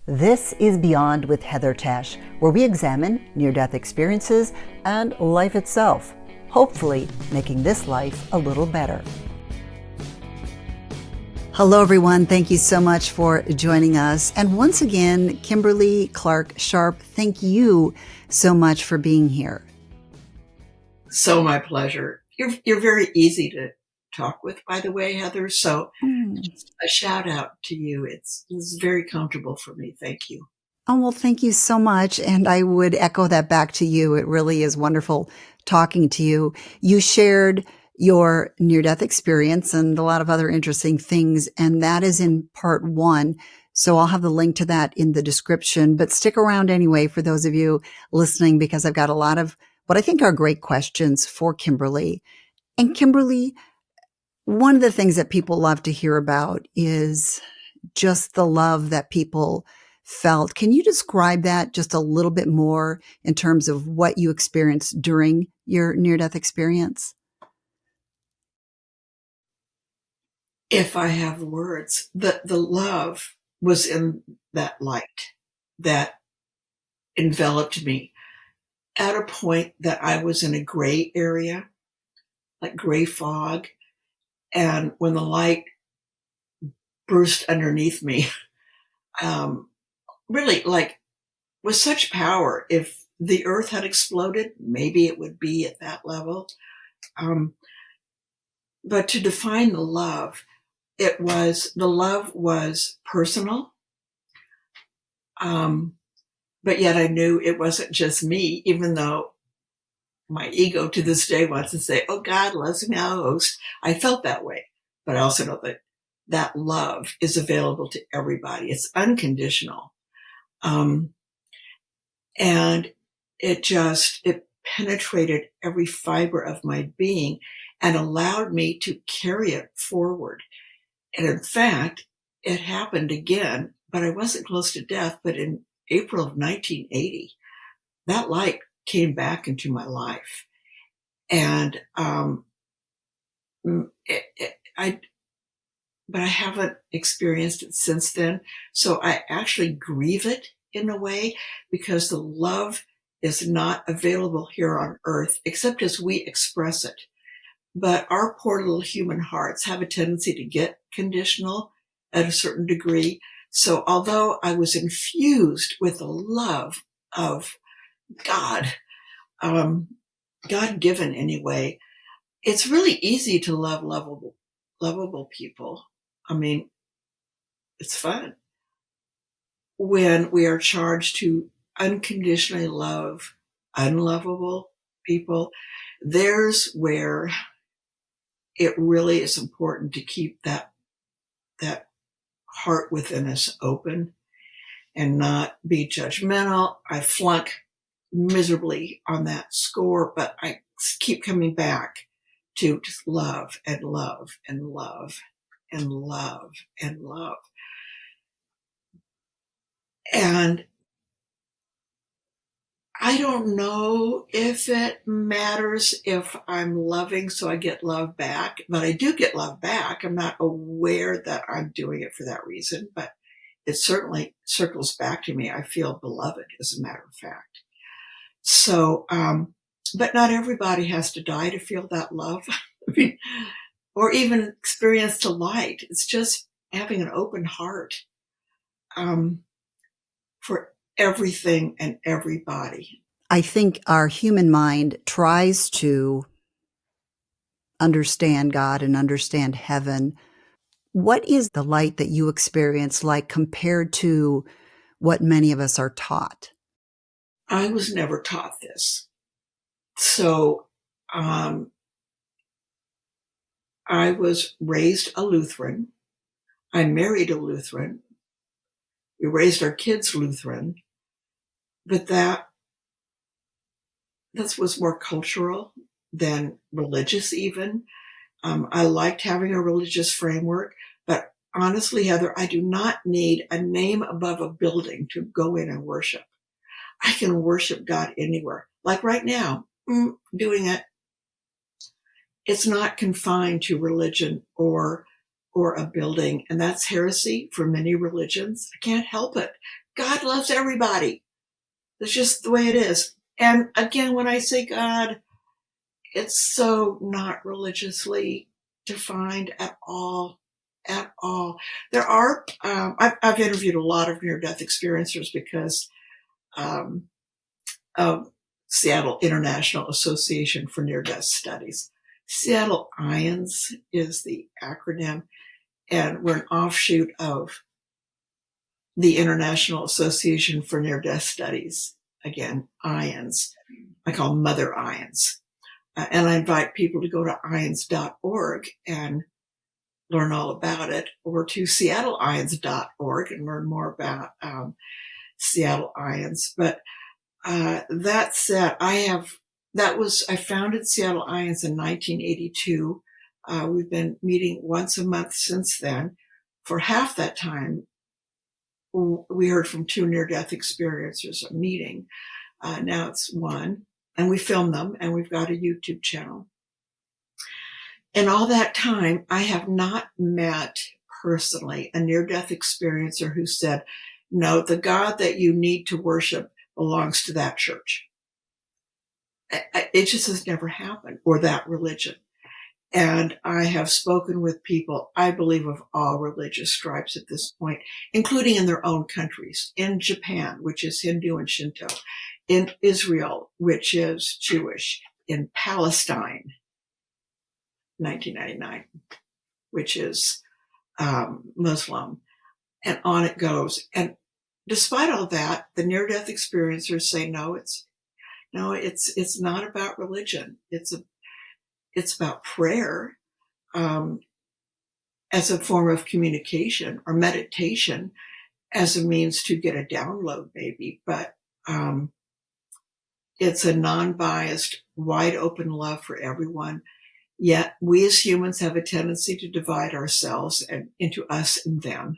This is Beyond with Heather Tesch, where we examine near-death experiences and life itself, hopefully making this life a little better. Hello, everyone. Thank you so much for joining us. And once again, Kimberly Clark Sharp, thank you so much for being here. So my pleasure. You're very easy to talk with, by the way, Heather. So just a shout out to you. It's very comfortable for me. Thank you. Oh, well, thank you so much. And I would echo that back to you. It really is wonderful talking to you. You shared your near-death experience and a lot of other interesting things, and that is in part 1. So I'll have the link to that in the description, but stick around anyway for those of you listening, because I've got a lot of what I think are great questions for Kimberly. And Kimberly, one of the things that people love to hear about is just the love that people felt. Can you describe that just a little bit more in terms of what you experienced during your near-death experience? If I have words, the love was in that light that enveloped me at a point that I was in a gray area, like gray fog. And when the light burst underneath me, really like with such power, if the earth had exploded, maybe it would be at that level. But to define the love, the love was personal. But yet I knew it wasn't just me, even though my ego to this day wants to say, oh, God loves me most. I felt that way. But I also know that that love is available to everybody. It's unconditional. And it penetrated every fiber of my being and allowed me to carry it forward. And in fact, it happened again, but I wasn't close to death. But in April of 1980, that light came back into my life. And but I haven't experienced it since then. So I actually grieve it in a way, because the love is not available here on earth except as we express it. But our poor little human hearts have a tendency to get conditional at a certain degree. So although I was infused with the love of God, God-given anyway, it's really easy to love lovable people. I mean, it's fun. When we are charged to unconditionally love unlovable people, there's where it really is important to keep that heart within us open and not be judgmental. I flunk miserably on that score, but I keep coming back to just love and love and love and love and love. And I don't know if it matters if I'm loving so I get love back, but I do get love back. I'm not aware that I'm doing it for that reason, but it certainly circles back to me. I feel beloved, as a matter of fact. So, but not everybody has to die to feel that love. I mean, or even experience the light. It's just having an open heart for everything and everybody. I think our human mind tries to understand God and understand heaven. What is the light that you experience like compared to what many of us are taught? I was never taught this. So I was raised a Lutheran. I married a Lutheran. We raised our kids Lutheran. But that was more cultural than religious even. I liked having a religious framework, but honestly, Heather, I do not need a name above a building to go in and worship. I can worship God anywhere. Like right now, doing it. It's not confined to religion or a building, and that's heresy for many religions. I can't help it. God loves everybody. That's just the way it is. And again, when I say God, it's so not religiously defined at all. At all. There are, I've interviewed a lot of near-death experiencers because of Seattle International Association for Near-Death Studies. Seattle IANS is the acronym, and we're an offshoot of the International Association for Near-Death Studies. Again, IANS. I call them Mother IANS. And I invite people to go to IANS.org and learn all about it, or to SeattleIANS.org and learn more about Seattle IANS. But that said, I founded Seattle IANS in 1982. We've been meeting once a month since then. For half that time, we heard from 2 near-death experiencers a meeting. Now it's 1, and we film them, and we've got a YouTube channel. In all that time, I have not met personally a near-death experiencer who said, no, the God that you need to worship belongs to that church. It just has never happened, or that religion. And I have spoken with people, I believe, of all religious stripes at this point, including in their own countries, in Japan, which is Hindu and Shinto, in Israel, which is Jewish, in Palestine, 1999, which is Muslim, and on it goes. And despite all that, the near-death experiencers say, no, it's not about religion. It's about prayer as a form of communication, or meditation as a means to get a download, maybe. But it's a non-biased, wide open love for everyone. Yet we as humans have a tendency to divide ourselves into us and them.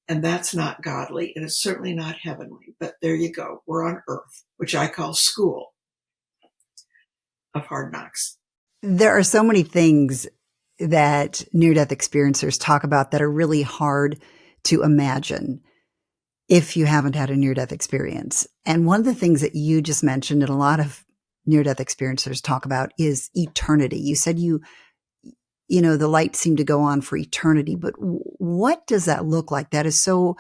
And that's not godly, and it's certainly not heavenly. But there you go. We're on earth, which I call school of hard knocks. There are so many things that near-death experiencers talk about that are really hard to imagine if you haven't had a near-death experience. And one of the things that you just mentioned, and a lot of near-death experiencers talk about, is eternity. You said the light seemed to go on for eternity, but what does that look like? That is so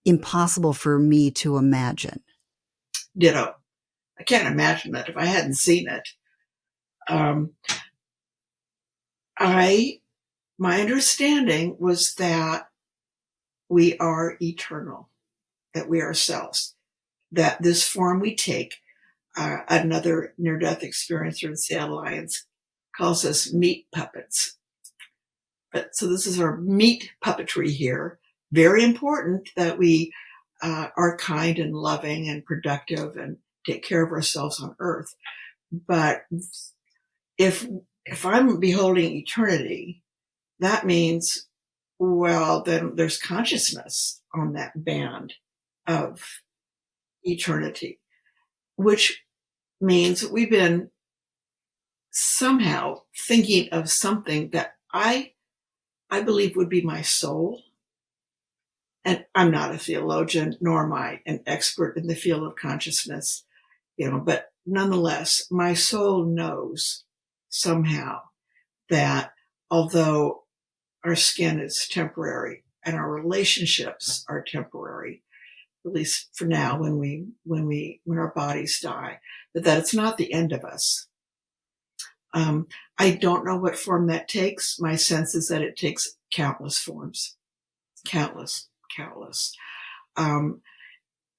impossible for me to imagine. Ditto. I can't imagine that if I hadn't seen it. My understanding was that we are eternal, that we are selves, that this form we take, another near-death experiencer in Seattle IANS calls us meat puppets. So this is our meat puppetry here. Very important that we are kind and loving and productive and take care of ourselves on earth. But if I'm beholding eternity, that means, well, then there's consciousness on that band of eternity, which means we've been somehow thinking of something that I believe would be my soul. And I'm not a theologian, nor am I an expert in the field of consciousness, but nonetheless, my soul knows somehow that although our skin is temporary and our relationships are temporary, at least for now, when our bodies die, that it's not the end of us. I don't know what form that takes. My sense is that it takes countless forms, countless.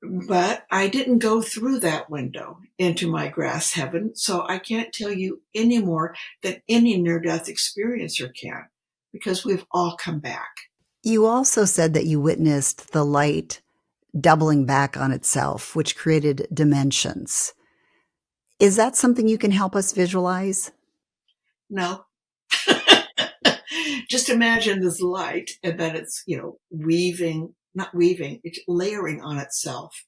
But I didn't go through that window into my grass heaven, so I can't tell you any more than any near-death experiencer can, because we've all come back. You also said that you witnessed the light doubling back on itself, which created dimensions. Is that something you can help us visualize? No. Just imagine this light, and then it's, it's layering on itself.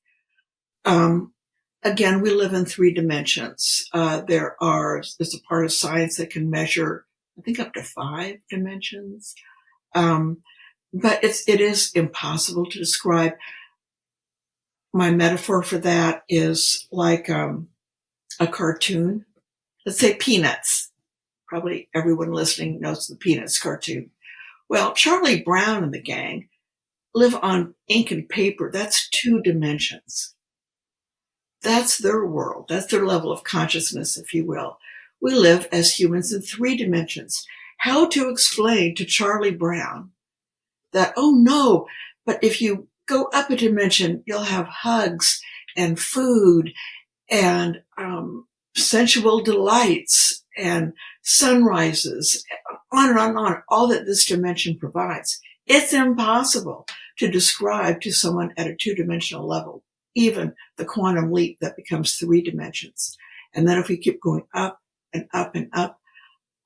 Again, we live in 3 dimensions. There's a part of science that can measure, I think, up to 5 dimensions. But it is impossible to describe. my metaphor for that is like a cartoon. Let's say Peanuts. Probably everyone listening knows the Peanuts cartoon. Well, Charlie Brown and the gang live on ink and paper. That's 2 dimensions. That's their world. That's their level of consciousness, if you will. We live as humans in 3 dimensions. How to explain to Charlie Brown that, oh no, but if you go up a dimension, you'll have hugs and food and sensual delights and sunrises, on and on and on, all that this dimension provides. It's impossible to describe to someone at a 2-dimensional level, even the quantum leap that becomes 3 dimensions. And then if we keep going up and up and up,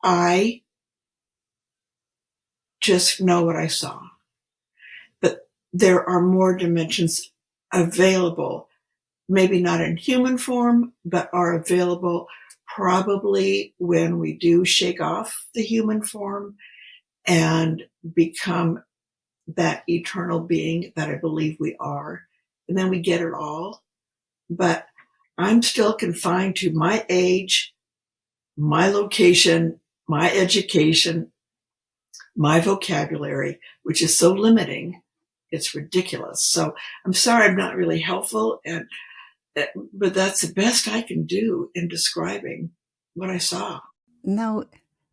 I just know what I saw. But there are more dimensions available, maybe not in human form, but are available probably when we do shake off the human form and become that eternal being that I believe we are. And then we get it all. But I'm still confined to my age, my location, my education, my vocabulary, which is so limiting. It's ridiculous. So I'm sorry I'm not really helpful, but that's the best I can do in describing what I saw. No,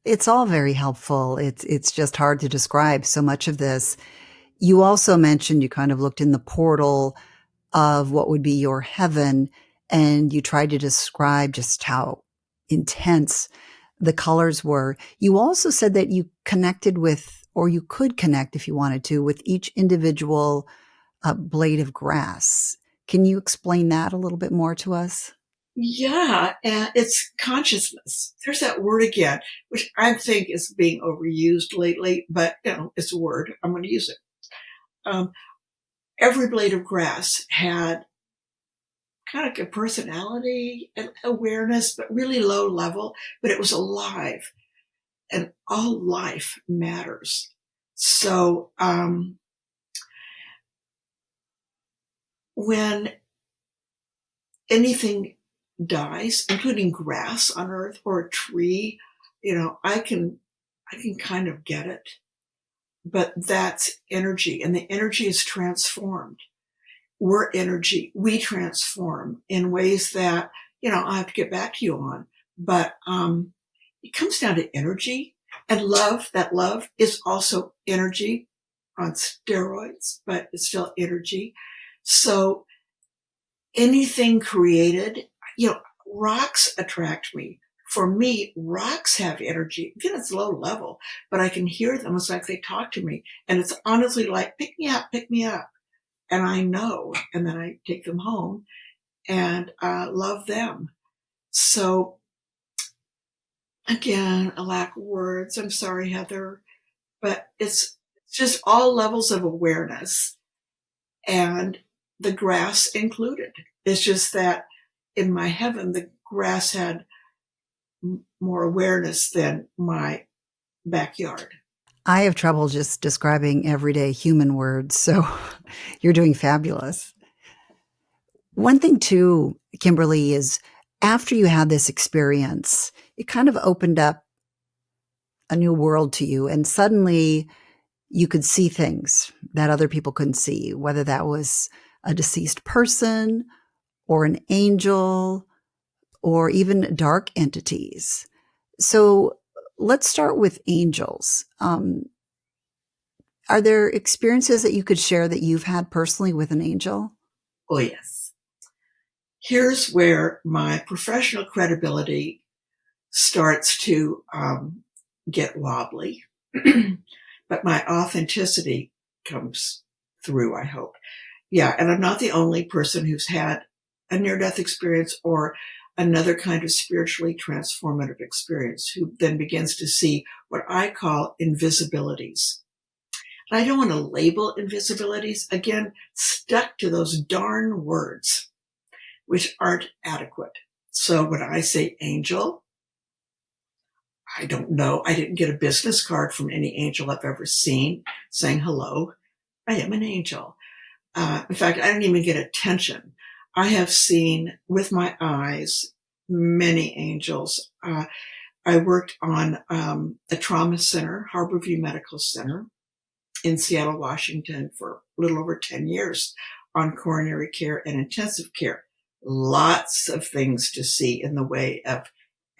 it's all very helpful. It's just hard to describe so much of this. You also mentioned you kind of looked in the portal of what would be your heaven, and you tried to describe just how intense the colors were. You also said that you connected with, or you could connect if you wanted to, with each individual blade of grass. Can you explain that a little bit more to us? Yeah, and it's consciousness. There's that word again, which I think is being overused lately, but it's a word. I'm going to use it. Every blade of grass had kind of like a personality and awareness, but really low level, but it was alive, and all life matters. So when anything dies, including grass on earth or a tree, I can kind of get it. But that's energy, and the energy is transformed. We're energy. We transform in ways that, I have to get back to you on. But it comes down to energy and love. That love is also energy on steroids, but it's still energy. So anything created, rocks attract me. For me, rocks have energy. Again, it's low level, but I can hear them. It's like they talk to me. And it's honestly like, pick me up, pick me up. And I know. And then I take them home and love them. So again, a lack of words. I'm sorry, Heather, but it's just all levels of awareness, and the grass included. It's just that in my heaven, the grass had more awareness than my backyard. I have trouble just describing everyday human words, so you're doing fabulous. One thing too, Kimberly, is after you had this experience, it kind of opened up a new world to you, and suddenly you could see things that other people couldn't see, whether that was a deceased person or an angel or even dark entities. So let's start with angels. Are there experiences that you could share that you've had personally with an angel? Oh, yes. Here's where my professional credibility starts to get wobbly, but my authenticity comes through, I hope. Yeah, and I'm not the only person who's had a near-death experience or another kind of spiritually transformative experience who then begins to see what I call invisibilities. And I don't want to label invisibilities. Again, stuck to those darn words, which aren't adequate. So when I say angel, I don't know. I didn't get a business card from any angel I've ever seen saying hello. I am an angel. In fact, I didn't even get attention. I have seen with my eyes many angels. I worked on a trauma center, Harborview Medical Center in Seattle, Washington for a little over 10 years on coronary care and intensive care. Lots of things to see in the way of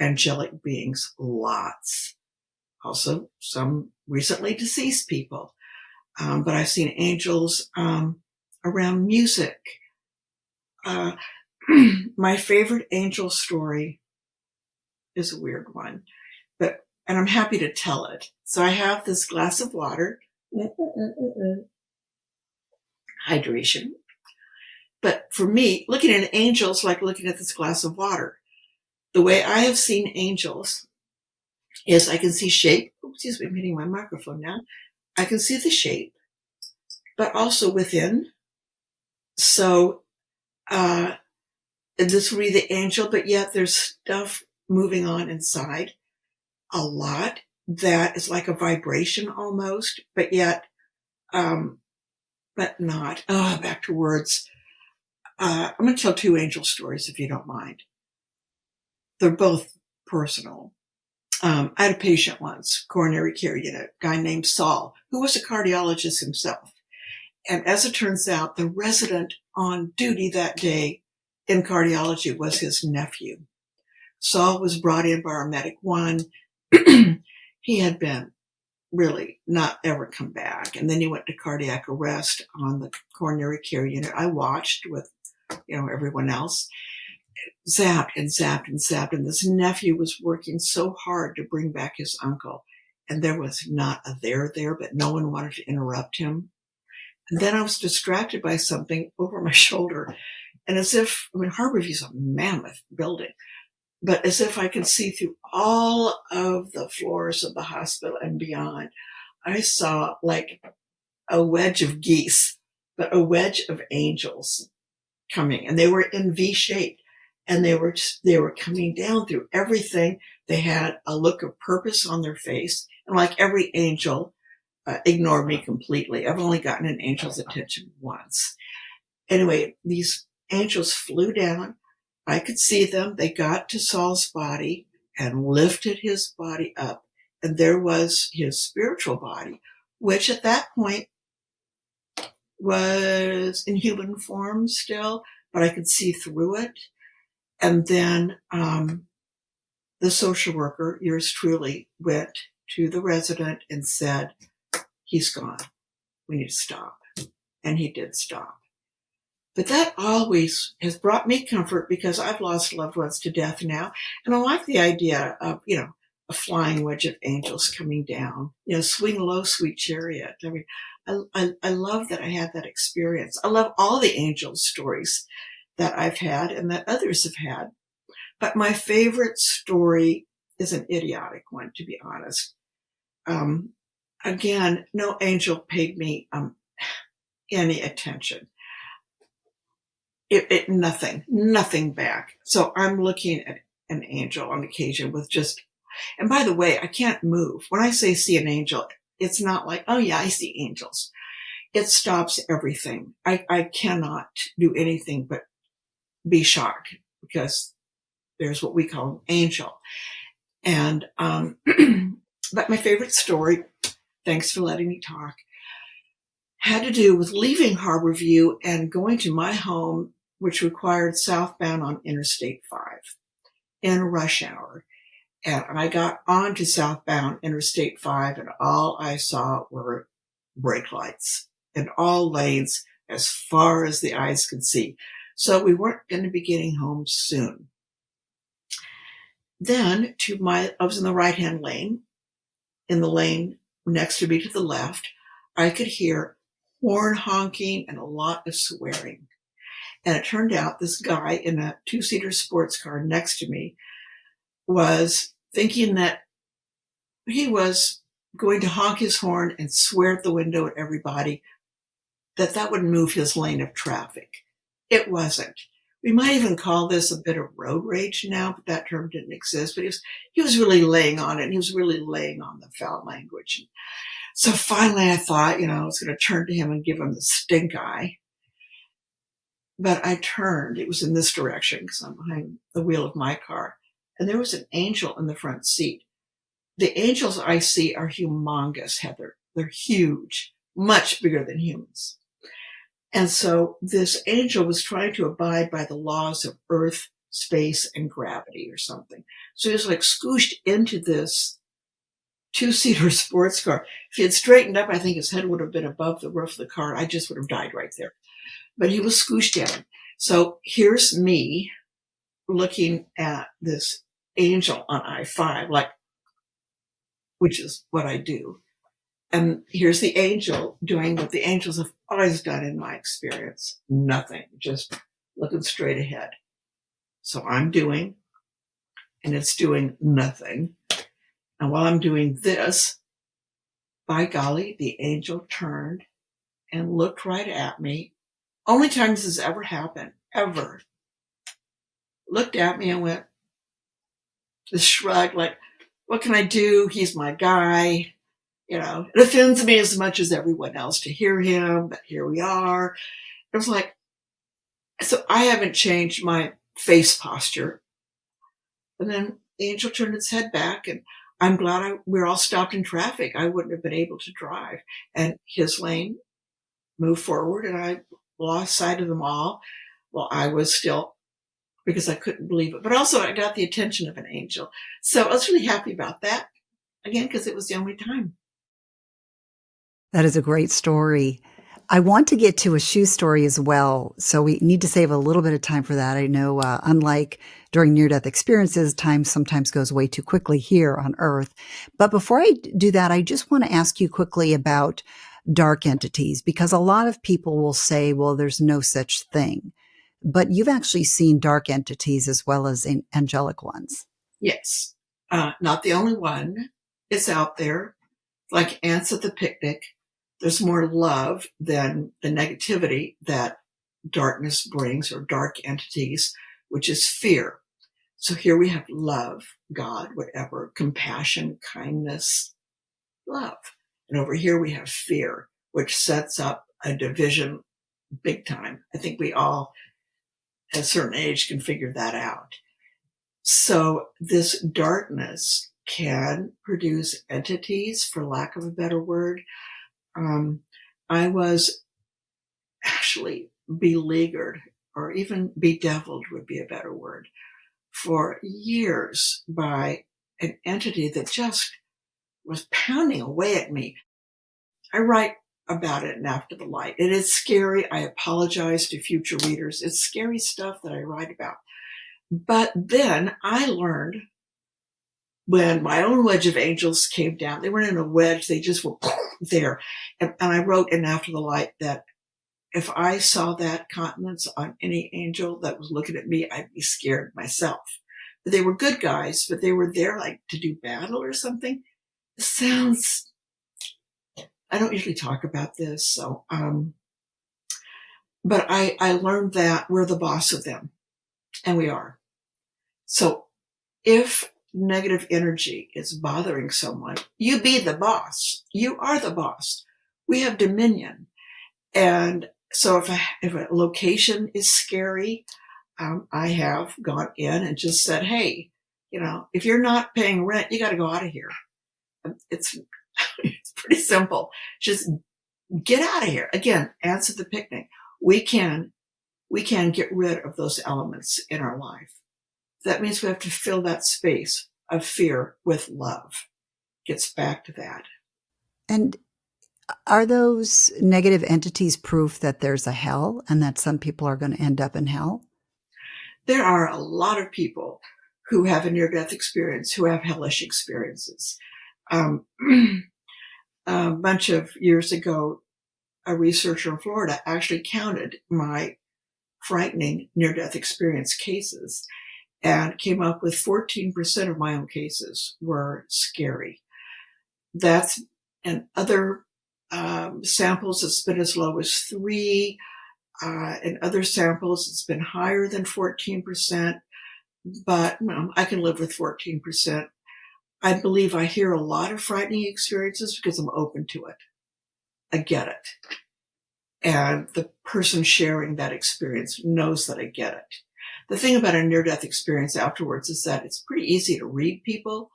angelic beings, lots. Also, some recently deceased people. But I've seen angels around music. My favorite angel story is a weird one, and I'm happy to tell it. So I have this glass of water, hydration. But for me, looking at angels like looking at this glass of water. The way I have seen angels is I can see shape. Excuse me, I'm hitting my microphone now. I can see the shape, but also within. So this would be the angel, but yet there's stuff moving on inside a lot that is like a vibration almost, but yet, but not. Back to words. I'm going to tell two angel stories if you don't mind. They're both personal. I had a patient once, coronary care unit, a guy named Saul, who was a cardiologist himself. And as it turns out, the resident on duty that day in cardiology was his nephew. Saul was brought in by our medic one. He had been really not ever come back. And then he went to cardiac arrest on the coronary care unit. I watched with, everyone else. Zapped and zapped and zapped. And this nephew was working so hard to bring back his uncle. And there was not a there, but no one wanted to interrupt him. And then I was distracted by something over my shoulder. And as if, Harborview's a mammoth building, but as if I could see through all of the floors of the hospital and beyond, I saw like a wedge of geese, but a wedge of angels coming. And they were in V shape. And they were coming down through everything. They had a look of purpose on their face. And like every angel, ignored me completely. I've only gotten an angel's attention once. Anyway, these angels flew down. I could see them. They got to Saul's body and lifted his body up. And there was his spiritual body, which at that point was in human form still, but I could see through it. And then the social worker, yours truly, went to the resident and said, he's gone. We need to stop. And he did stop. But that always has brought me comfort because I've lost loved ones to death now. And I like the idea of, a flying wedge of angels coming down. Swing low, sweet chariot. I love that I had that experience. I love all the angel stories that I've had and that others have had. But my favorite story is an idiotic one, to be honest. Again, no angel paid me any attention. Nothing back. So I'm looking at an angel on occasion with and by the way, I can't move. When I say see an angel, it's not like, oh yeah, I see angels. It stops everything. I cannot do anything but be shocked because there's what we call an angel. And, but my favorite story, thanks for letting me talk, had to do with leaving Harborview and going to my home, which required southbound on Interstate 5 in rush hour. And I got onto southbound Interstate 5 and all I saw were brake lights in all lanes as far as the eyes could see. So we weren't going to be getting home soon. Then I was in the right-hand lane. In the lane next to me to the left, I could hear horn honking and a lot of swearing. And it turned out this guy in a 2-seater sports car next to me was thinking that he was going to honk his horn and swear at the window at everybody, that would move his lane of traffic. It wasn't. We might even call this a bit of road rage now, but that term didn't exist. But he was really laying on it. And he was really laying on the foul language. So finally I thought, I was going to turn to him and give him the stink eye. But I turned. It was in this direction because I'm behind the wheel of my car. And there was an angel in the front seat. The angels I see are humongous, Heather. They're huge, much bigger than humans. And so this angel was trying to abide by the laws of earth, space, and gravity or something. So he was like scooshed into this two-seater sports car. If he had straightened up, I think his head would have been above the roof of the car. I just would have died right there. But he was scooshed down. So here's me looking at this angel on I-5, like, which is what I do. And here's the angel doing what the angels have always done in my experience. Nothing, just looking straight ahead. So I'm doing, and it's doing nothing. And while I'm doing this, by golly, the angel turned and looked right at me. Only time this has ever happened, ever. Looked at me and went, just shrugged, like, what can I do? He's my guy. You know, it offends me as much as everyone else to hear him, but here we are. It was like, so I haven't changed my face posture. And then the angel turned its head back, and I'm glad we're all stopped in traffic. I wouldn't have been able to drive. And his lane moved forward, and I lost sight of them all. Well, I was still, because I couldn't believe it. But also I got the attention of an angel. So I was really happy about that, again, because it was the only time. That is a great story. I want to get to a shoe story as well, so we need to save a little bit of time for that. I know, unlike during near-death experiences, time sometimes goes way too quickly here on Earth. But before I do that, I just want to ask you quickly about dark entities, because a lot of people will say, well, there's no such thing. But you've actually seen dark entities as well as angelic ones. Yes. Not the only one. It's out there. Like ants at the picnic. There's more love than the negativity that darkness brings, or dark entities, which is fear. So here we have love, God, whatever, compassion, kindness, love. And over here we have fear, which sets up a division big time. I think we all, at a certain age, can figure that out. So this darkness can produce entities, for lack of a better word. I was actually beleaguered, or even bedeviled would be a better word, for years by an entity that just was pounding away at me. I write about it in After the Light. It is scary. I apologize to future readers. It's scary stuff that I write about. But then I learned, when my own wedge of angels came down, they weren't in a wedge, they just were there. And I wrote in After the Light that if I saw that countenance on any angel that was looking at me, I'd be scared myself. But they were good guys, but they were there like to do battle or something. It sounds, I don't usually talk about this, so, but I learned that we're the boss of them, and we are. So if negative energy is bothering someone, you be the boss. You are the boss. We have dominion. And so if a location is scary, I have gone in and just said, hey, you know, if you're not paying rent, you got to go out of here. It's pretty simple. Just get out of here. Again, ants at the picnic. We can get rid of those elements in our life. That means we have to fill that space of fear with love. Gets back to that. And are those negative entities proof that there's a hell and that some people are going to end up in hell? There are a lot of people who have a near-death experience who have hellish experiences. A bunch of years ago, a researcher in Florida actually counted my frightening near-death experience cases and came up with 14% of my own cases were scary. That's, and other samples, it's been as low as 3. In other samples, it's been higher than 14%, but I can live with 14%. I believe I hear a lot of frightening experiences because I'm open to it. I get it. And the person sharing that experience knows that I get it. The thing about a near-death experience afterwards is that it's pretty easy to read people,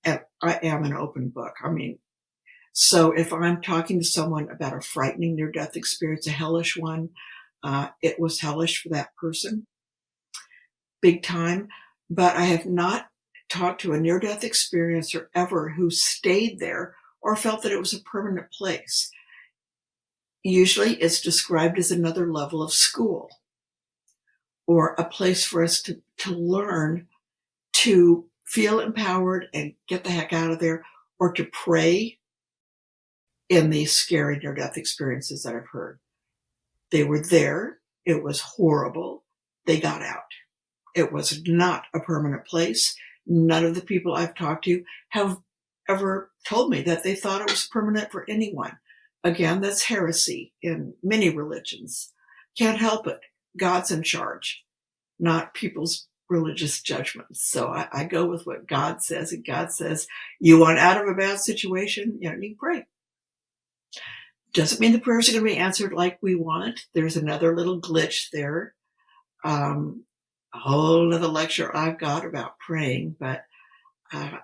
and I am an open book. I mean, so if I'm talking to someone about a frightening near-death experience, a hellish one, it was hellish for that person, big time. But I have not talked to a near-death experiencer ever who stayed there or felt that it was a permanent place. Usually it's described as another level of school or a place for us to learn to feel empowered and get the heck out of there, or to pray in these scary near-death experiences that I've heard. They were there. It was horrible. They got out. It was not a permanent place. None of the people I've talked to have ever told me that they thought it was permanent for anyone. Again, that's heresy in many religions. Can't help it. God's in charge, not people's religious judgments. So I go with what God says, and God says, you want out of a bad situation, you can pray. Doesn't mean the prayers are going to be answered like we want. There's another little glitch there. A whole other lecture I've got about praying, but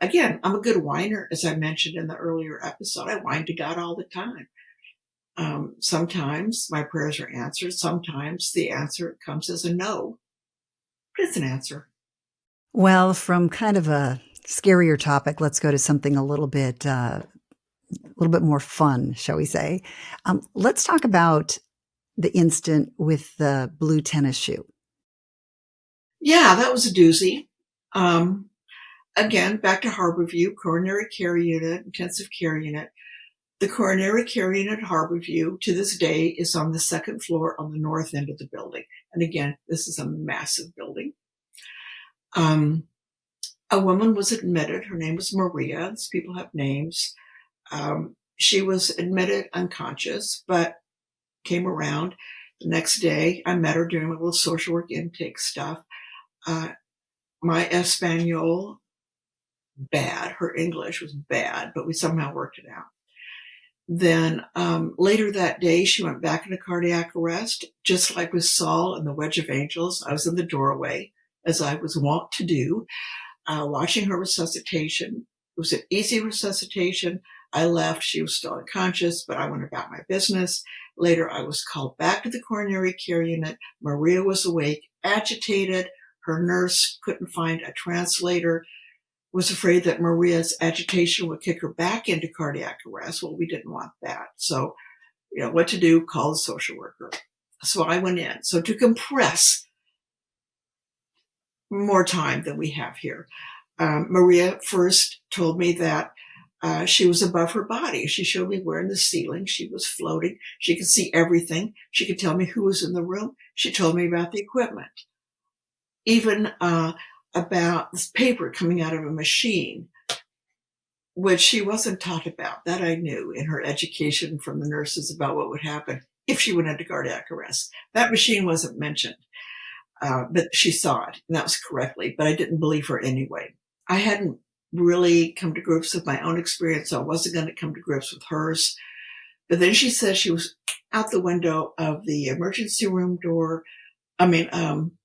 again, I'm a good whiner, as I mentioned in the earlier episode. I whine to God all the time. Sometimes my prayers are answered. Sometimes the answer comes as a no, but it's an answer. Well, from kind of a scarier topic, let's go to something a little bit more fun, shall we say. Let's talk about the incident with the blue tennis shoe. Yeah, that was a doozy. Again, back to Harborview, coronary care unit, intensive care unit. The coronary care unit at Harborview to this day is on the second floor on the north end of the building. And again, this is a massive building. A woman was admitted. Her name was Maria. These people have names. She was admitted unconscious, but came around. The next day, I met her doing my little social work intake stuff. My Espanol, bad. Her English was bad, but we somehow worked it out. Then later that day, she went back into cardiac arrest, just like with Saul and the Wedge of Angels. I was in the doorway, as I was wont to do, watching her resuscitation. It was an easy resuscitation. I left. She was still unconscious, but I went about my business. Later, I was called back to the coronary care unit. Maria was awake, agitated. Her nurse couldn't find a translator, was afraid that Maria's agitation would kick her back into cardiac arrest. Well, we didn't want that. So, what to do? Call the social worker. So I went in. So to compress more time than we have here, Maria first told me that she was above her body. She showed me where in the ceiling she was floating. She could see everything. She could tell me who was in the room. She told me about the equipment. Even about this paper coming out of a machine, which she wasn't taught about. That I knew in her education from the nurses about what would happen if she went into cardiac arrest. That machine wasn't mentioned, but she saw it, and that was correctly, but I didn't believe her anyway. I hadn't really come to grips with my own experience, so I wasn't going to come to grips with hers. But then she said she was out the window of the emergency room door.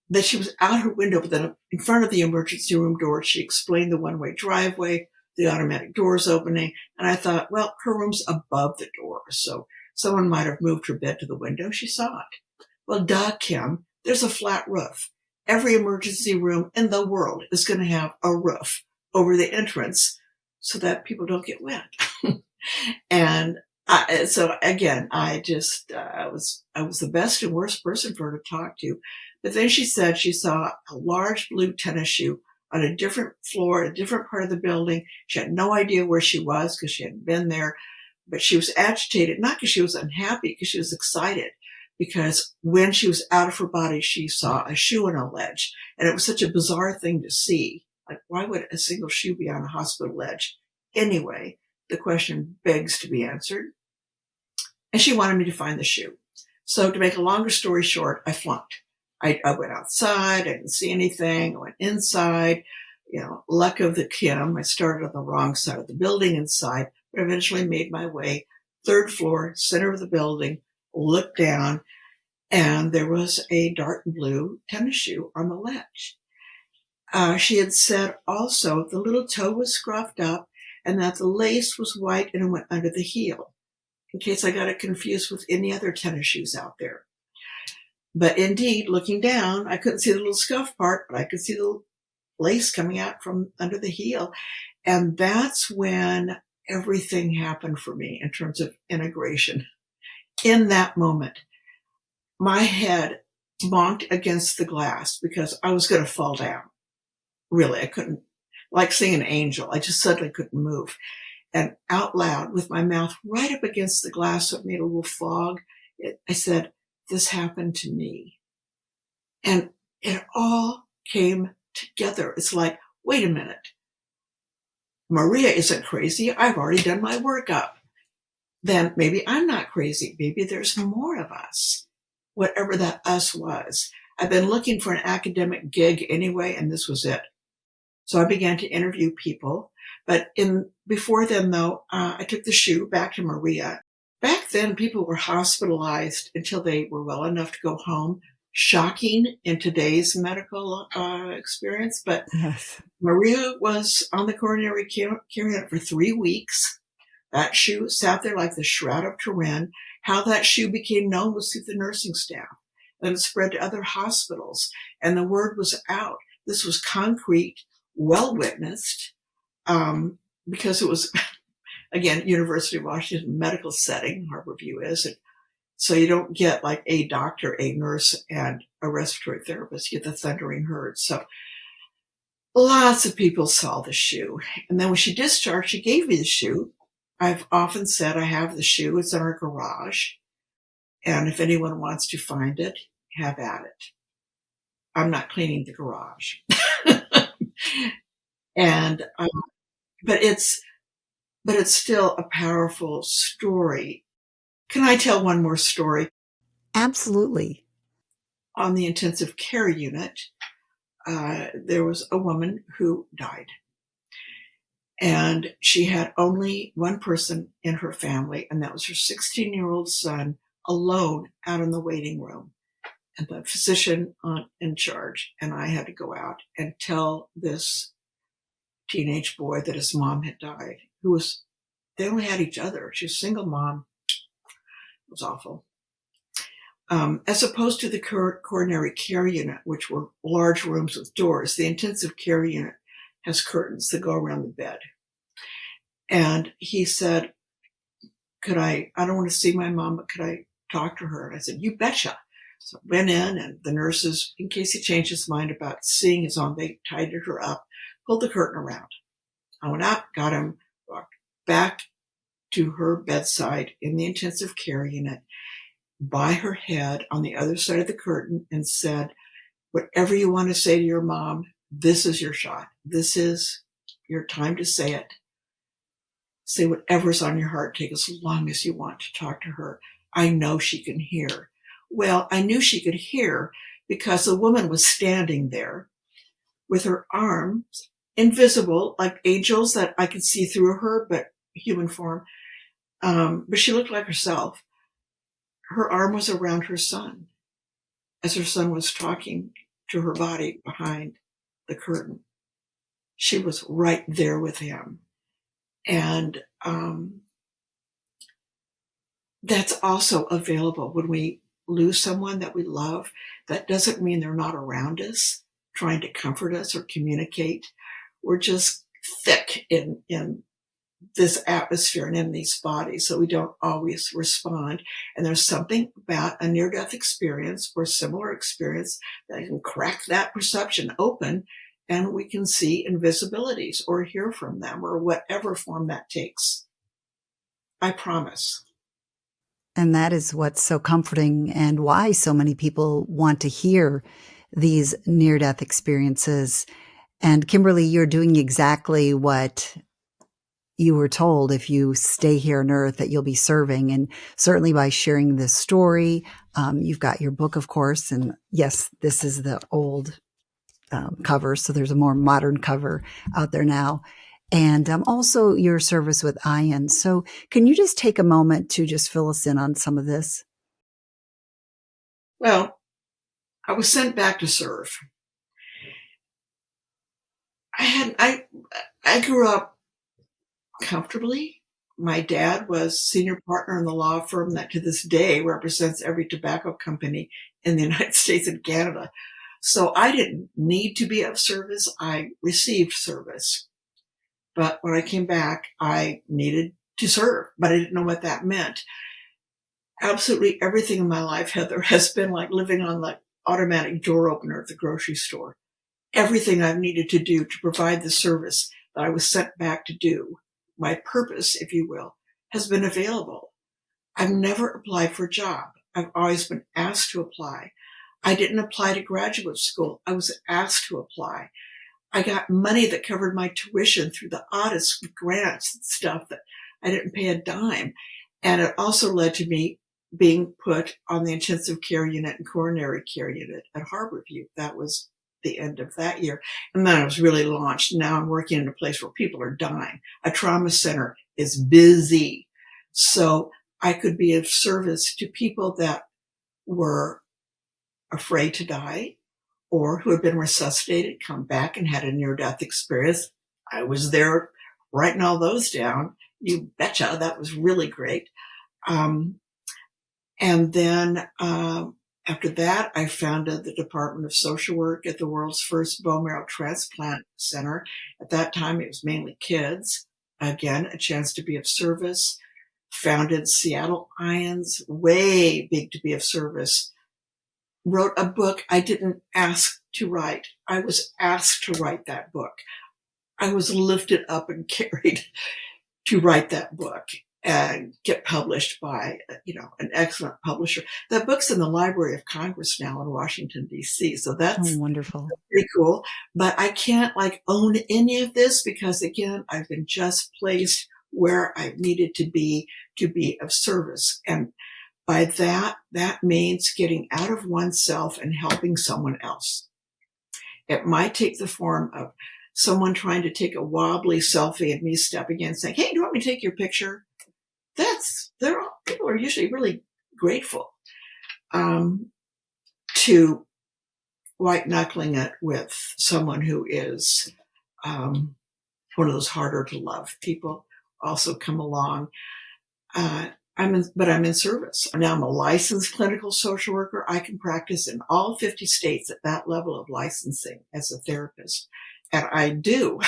That she was out her window, but then in front of the emergency room door, she explained the one-way driveway, the automatic doors opening. And I thought, well, her room's above the door, so someone might have moved her bed to the window. She saw it. Well, duh, Kim, there's a flat roof. Every emergency room in the world is going to have a roof over the entrance so that people don't get wet. And so again, I was the best and worst person for her to talk to. But then she said she saw a large blue tennis shoe on a different floor, a different part of the building. She had no idea where she was because she hadn't been there. But she was agitated, not because she was unhappy, because she was excited. Because when she was out of her body, she saw a shoe on a ledge. And it was such a bizarre thing to see. Like, why would a single shoe be on a hospital ledge? Anyway, the question begs to be answered. And she wanted me to find the shoe. So to make a longer story short, I flunked. I went outside. I didn't see anything. I went inside. Luck of the Kim. I started on the wrong side of the building inside, but eventually made my way. Third floor, center of the building, looked down, and there was a dark blue tennis shoe on the ledge. She had said also the little toe was scruffed up and that the lace was white and it went under the heel, in case I got it confused with any other tennis shoes out there. But indeed, looking down, I couldn't see the little scuff part, but I could see the lace coming out from under the heel. And that's when everything happened for me in terms of integration. In that moment, my head bonked against the glass because I was going to fall down. Really, I couldn't, like seeing an angel. I just suddenly couldn't move. And out loud, with my mouth right up against the glass, so it made a little fog, I said, "This happened to me." And it all came together. It's like, wait a minute. Maria isn't crazy. I've already done my workup. Then maybe I'm not crazy. Maybe there's more of us, whatever that us was. I've been looking for an academic gig anyway, and this was it. So I began to interview people. But before then, though, I took the shoe back to Maria. Back then, people were hospitalized until they were well enough to go home. Shocking in today's medical experience. But Yes. Maria was on the coronary care unit for 3 weeks. That shoe sat there like the Shroud of Turin. How that shoe became known was through the nursing staff. And it spread to other hospitals. And the word was out. This was concrete, well witnessed, because it was, again, University of Washington medical setting, Harborview is. And so you don't get like a doctor, a nurse, and a respiratory therapist. You get the thundering herd. So lots of people saw the shoe. And then when she discharged, she gave me the shoe. I've often said I have the shoe. It's in our garage. And if anyone wants to find it, have at it. I'm not cleaning the garage. And, but it's still a powerful story. Can I tell one more story? Absolutely. On the intensive care unit, there was a woman who died. And she had only one person in her family, and that was her 16-year-old son, alone out in the waiting room. And the physician in charge and I had to go out and tell this teenage boy that his mom had died, they only had each other. She was a single mom. It was awful. As opposed to the coronary care unit, which were large rooms with doors, the intensive care unit has curtains that go around the bed. And he said, I don't want to see my mom, but could I talk to her? And I said, you betcha. So I went in, and the nurses, in case he changed his mind about seeing his mom, they tied her up, pulled the curtain around. I went out, got him, walked back to her bedside in the intensive care unit, by her head on the other side of the curtain, and said, whatever you want to say to your mom, this is your shot. This is your time to say it. Say whatever's on your heart. Take as long as you want to talk to her. I know she can hear. Well, I knew she could hear because the woman was standing there with her arms invisible, like angels that I could see through her, but human form. But she looked like herself. Her arm was around her son as her son was talking to her body behind the curtain. She was right there with him. And that's also available when we lose someone that we love. That doesn't mean they're not around us, trying to comfort us or communicate. We're just thick in this atmosphere and in these bodies, so we don't always respond. And there's something about a near-death experience or similar experience that can crack that perception open, and we can see invisibilities or hear from them or whatever form that takes. I promise. And that is what's so comforting and why so many people want to hear these near-death experiences. And Kimberly, you're doing exactly what you were told if you stay here on Earth that you'll be serving. And certainly by sharing this story, you've got your book, of course. And yes, this is the old cover. So there's a more modern cover out there now. And also your service with ION. So can you just take a moment to just fill us in on some of this? Well, I was sent back to serve. I grew up comfortably. My dad was senior partner in the law firm that to this day represents every tobacco company in the United States and Canada. So I didn't need to be of service. I received service. But when I came back, I needed to serve, but I didn't know what that meant. Absolutely everything in my life, Heather, has been like living on the automatic door opener at the grocery store. Everything I've needed to do to provide the service that I was sent back to do, my purpose, if you will, has been available. I've never applied for a job. I've always been asked to apply. I didn't apply to graduate school. I was asked to apply. I got money that covered my tuition through the oddest grants and stuff that I didn't pay a dime. And it also led to me being put on the intensive care unit and coronary care unit at Harborview. That was the end of that year. And then I was really launched. Now I'm working in a place where people are dying. A trauma center is busy. So I could be of service to people that were afraid to die or who had been resuscitated, come back and had a near-death experience. I was there writing all those down. You betcha. That was really great. And then after that, I founded the Department of Social Work at the world's first bone marrow transplant center. At that time, it was mainly kids. Again, a chance to be of service. Founded Seattle Ions, way big to be of service. Wrote a book I didn't ask to write. I was asked to write that book. I was lifted up and carried to write that book and get published by, an excellent publisher. That book's in the Library of Congress now in Washington, D.C. So Oh, that's wonderful. pretty cool. But I can't own any of this because, again, I've been just placed where I needed to be of service. And by that means getting out of oneself and helping someone else. It might take the form of someone trying to take a wobbly selfie and me stepping in saying, "Hey, do you want me to take your picture?" People are usually really grateful. To white knuckling it with someone who is one of those harder to love people also come along. I'm in service. Now I'm a licensed clinical social worker. I can practice in all 50 states at that level of licensing as a therapist. And I do,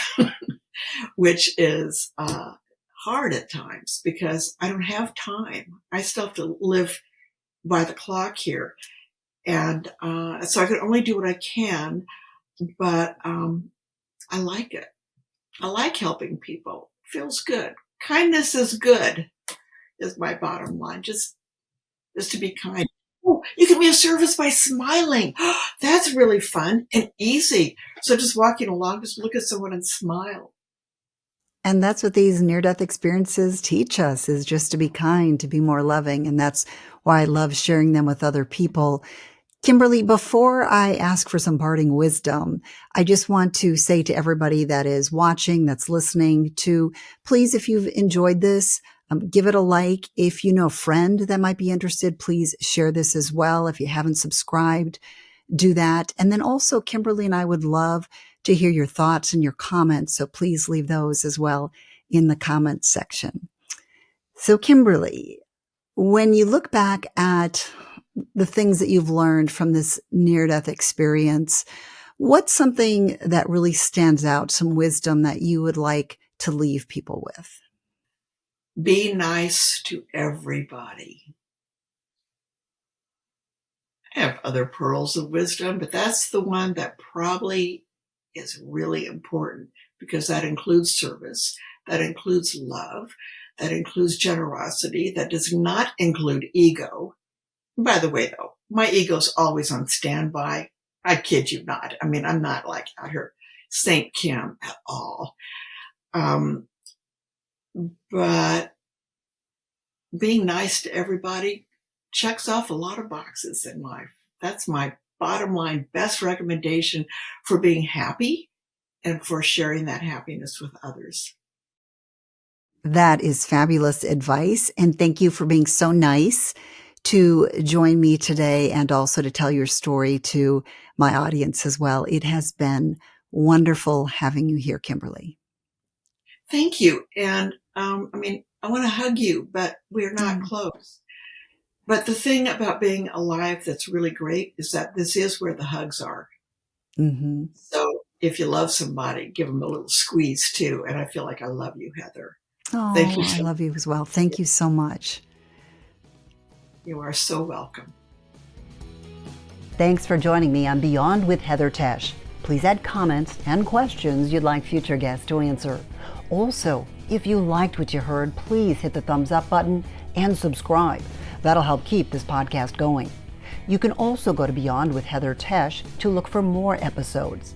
which is hard at times because I don't have time. I still have to live by the clock here. And so I can only do what I can, but I like it. I like helping people. Feels good. Kindness is good, is my bottom line. Just to be kind. Oh, you can be of service by smiling. That's really fun and easy. So just walking along, just look at someone and smile. And that's what these near-death experiences teach us, is just to be kind, to be more loving. And that's why I love sharing them with other people. Kimberly, before I ask for some parting wisdom, I just want to say to everybody that is watching, that's listening, to please, if you've enjoyed this, give it a like. If you know a friend that might be interested, please share this as well. If you haven't subscribed, do that. And then also, Kimberly and I would love to hear your thoughts and your comments. So please leave those as well in the comments section. So Kimberly, when you look back at the things that you've learned from this near-death experience, what's something that really stands out, some wisdom that you would like to leave people with? Be nice to everybody. I have other pearls of wisdom, but that's the one that probably is really important because that includes service, that includes love, that includes generosity, that does not include ego. By the way, though, my ego's always on standby. I kid you not. I mean, I'm not out here Saint Kim at all. But being nice to everybody checks off a lot of boxes in life. That's my bottom line best recommendation for being happy and for sharing that happiness with others. That is fabulous advice. And thank you for being so nice to join me today and also to tell your story to my audience as well. It has been wonderful having you here, Kimberly. Thank you. And I want to hug you, but we're not close. But the thing about being alive that's really great is that this is where the hugs are. Mm-hmm. So if you love somebody, give them a little squeeze too. And I feel like I love you, Heather. Oh, Thank you I so love you as well. Thank you so much. You are so welcome. Thanks for joining me on Beyond with Heather Tesch. Please add comments and questions you'd like future guests to answer. Also, if you liked what you heard, please hit the thumbs up button and subscribe. That'll help keep this podcast going. You can also go to Beyond with Heather Tesch to look for more episodes.